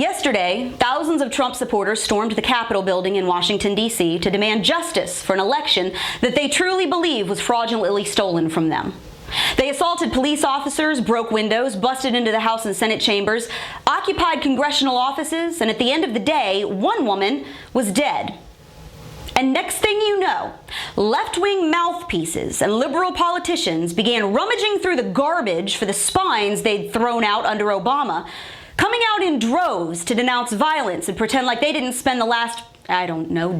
Yesterday, thousands of Trump supporters stormed the Capitol building in Washington, D.C. to demand justice for an election that they truly believe was fraudulently stolen from them. They assaulted police officers, broke windows, busted into the House and Senate chambers, occupied congressional offices, and at the end of the day, one woman was dead. And next thing you know, left-wing mouthpieces and liberal politicians began rummaging through the garbage for the spines they'd thrown out under Obama, coming out in droves to denounce violence and pretend like they didn't spend the last,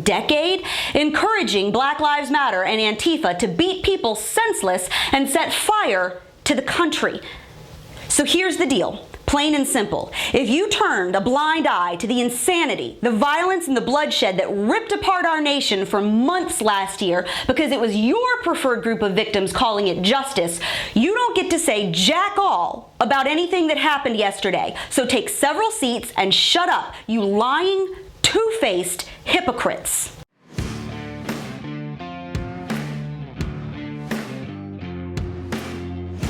decade encouraging Black Lives Matter and Antifa to beat people senseless and set fire to the country. So here's the deal. Plain and simple. If you turned a blind eye to the insanity, the violence, and the bloodshed that ripped apart our nation for months last year because it was your preferred group of victims calling it justice, you don't get to say jack all about anything that happened yesterday. So take several seats and shut up, you lying, two-faced hypocrites.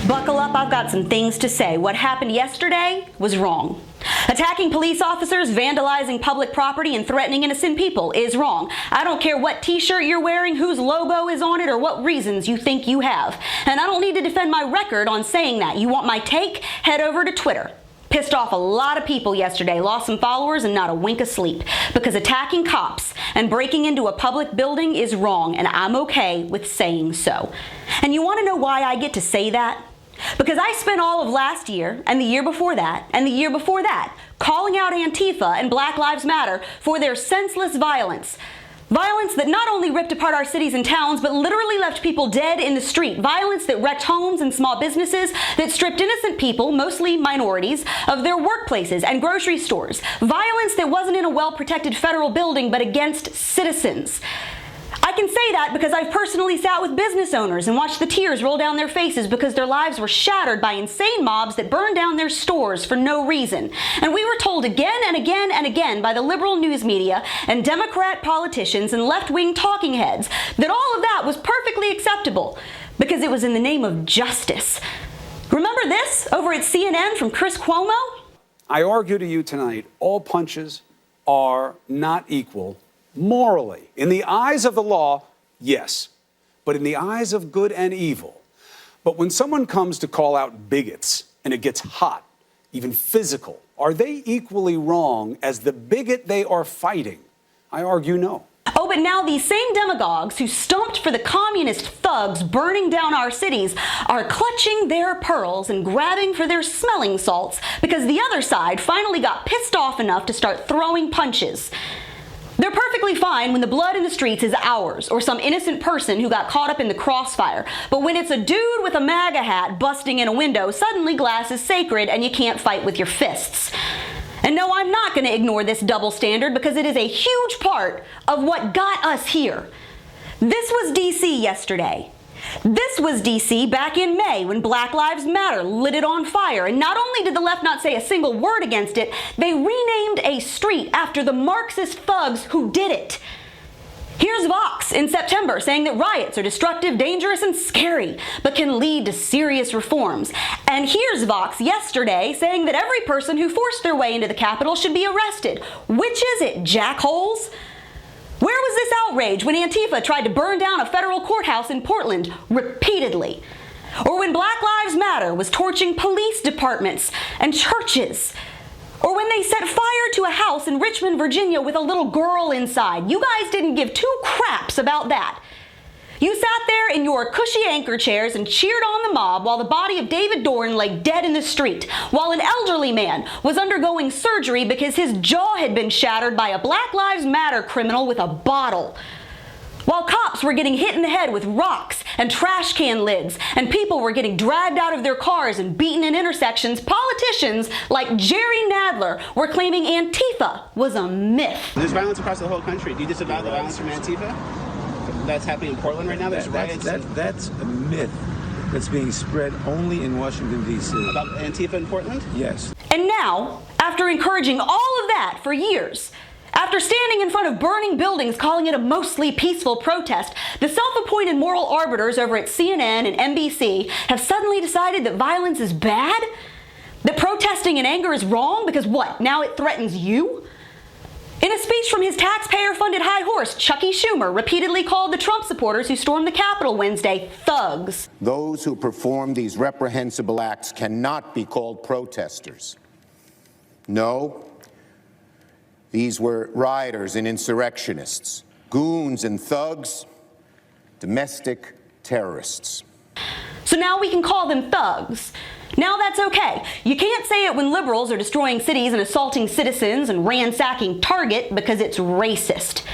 Buckle up, I've got some things to say. What happened yesterday was wrong. Attacking police officers, vandalizing public property, and threatening innocent people is wrong. I don't care what t-shirt you're wearing, whose logo is on it, or what reasons you think you have. And I don't need to defend my record on saying that. You want my take? Head over to Twitter. Pissed off a lot of people yesterday, lost some followers, and not a wink of sleep. Because attacking cops and breaking into a public building is wrong, and I'm okay with saying so. And you want to know why I get to say that? Because I spent all of last year, and the year before that, and the year before that, calling out Antifa and Black Lives Matter for their senseless violence. Violence that not only ripped apart our cities and towns, but literally left people dead in the street. Violence that wrecked homes and small businesses, that stripped innocent people, mostly minorities, of their workplaces and grocery stores. Violence that wasn't in a well-protected federal building, but against citizens. I can say that because I've personally sat with business owners and watched the tears roll down their faces because their lives were shattered by insane mobs that burned down their stores for no reason. And we were told again and again and again by the liberal news media and Democrat politicians and left-wing talking heads that all of that was perfectly acceptable because it was in the name of justice. Remember this over at CNN from Chris Cuomo? I argue to you tonight, all punches are not equal. Morally, in the eyes of the law, yes, but in the eyes of good and evil. But when someone comes to call out bigots and it gets hot, even physical, are they equally wrong as the bigot they are fighting? I argue no. Oh, but now these same demagogues who stumped for the communist thugs burning down our cities are clutching their pearls and grabbing for their smelling salts because the other side finally got pissed off enough to start throwing punches. They're perfectly fine when the blood in the streets is ours or some innocent person who got caught up in the crossfire. But when it's a dude with a MAGA hat busting in a window, suddenly glass is sacred and you can't fight with your fists. And no, I'm not going to ignore this double standard because it is a huge part of what got us here. This was D.C. yesterday. This was D.C. back in May when Black Lives Matter lit it on fire. And not only did the left not say a single word against it, they renamed a street after the Marxist thugs who did it. Here's Vox in September saying that riots are destructive, dangerous, and scary, but can lead to serious reforms. And here's Vox yesterday saying that every person who forced their way into the Capitol should be arrested. Which is it, jackholes? Where was this outrage when Antifa tried to burn down a federal courthouse in Portland repeatedly? Or when Black Lives Matter was torching police departments and churches? Or when they set fire to a house in Richmond, Virginia with a little girl inside? You guys didn't give two craps about that. You sat there in your cushy anchor chairs and cheered on the mob while the body of David Dorn lay dead in the street, while an elderly man was undergoing surgery because his jaw had been shattered by a Black Lives Matter criminal with a bottle. While cops were getting hit in the head with rocks and trash can lids, and people were getting dragged out of their cars and beaten in intersections, politicians like Jerry Nadler were claiming Antifa was a myth. There's violence across the whole country. Do you disavow the violence from Antifa? That's happening in Portland right now? There's riots. That's a myth that's being spread only in Washington, D.C. About Antifa in Portland? Yes. And now, after encouraging all of that for years, after standing in front of burning buildings calling it a mostly peaceful protest, the self-appointed moral arbiters over at CNN and NBC have suddenly decided that violence is bad? That protesting in anger is wrong because what? Now it threatens you? In a speech from his taxpayer-funded high horse, Chucky Schumer repeatedly called the Trump supporters who stormed the Capitol Wednesday thugs. Those who perform these reprehensible acts cannot be called protesters. No, these were rioters and insurrectionists, goons and thugs, domestic terrorists. So now we can call them thugs. Now that's okay. You can't say it when liberals are destroying cities and assaulting citizens and ransacking Target because it's racist.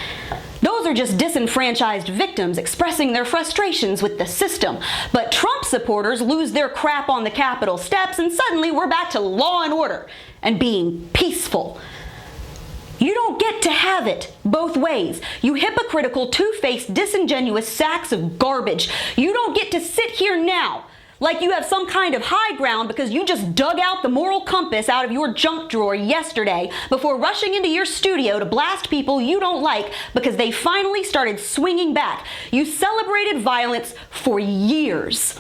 Those are just disenfranchised victims expressing their frustrations with the system. But Trump supporters lose their crap on the Capitol steps and suddenly we're back to law and order and being peaceful. You don't get to have it both ways. You hypocritical, two-faced, disingenuous sacks of garbage. You don't get to sit here now like you have some kind of high ground because you just dug out the moral compass out of your junk drawer yesterday before rushing into your studio to blast people you don't like because they finally started swinging back. You celebrated violence for years.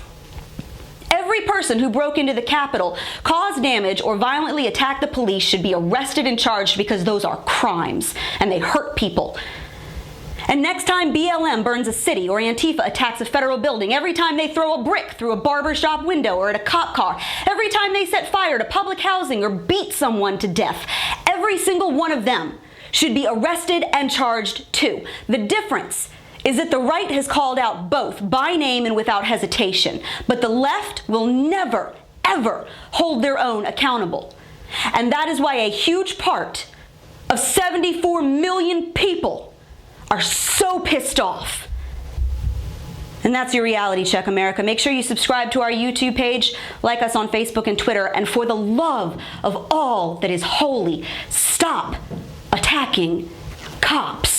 Every person who broke into the Capitol, caused damage, or violently attacked the police should be arrested and charged because those are crimes and they hurt people. And next time BLM burns a city or Antifa attacks a federal building, every time they throw a brick through a barbershop window or at a cop car, every time they set fire to public housing or beat someone to death, every single one of them should be arrested and charged too. The difference is that the right has called out both by name and without hesitation, but the left will never, ever hold their own accountable. And that is why a huge part of 74 million people are so pissed off. And that's your reality check, America. Make sure you subscribe to our YouTube page, like us on Facebook and Twitter, and for the love of all that is holy, stop attacking cops.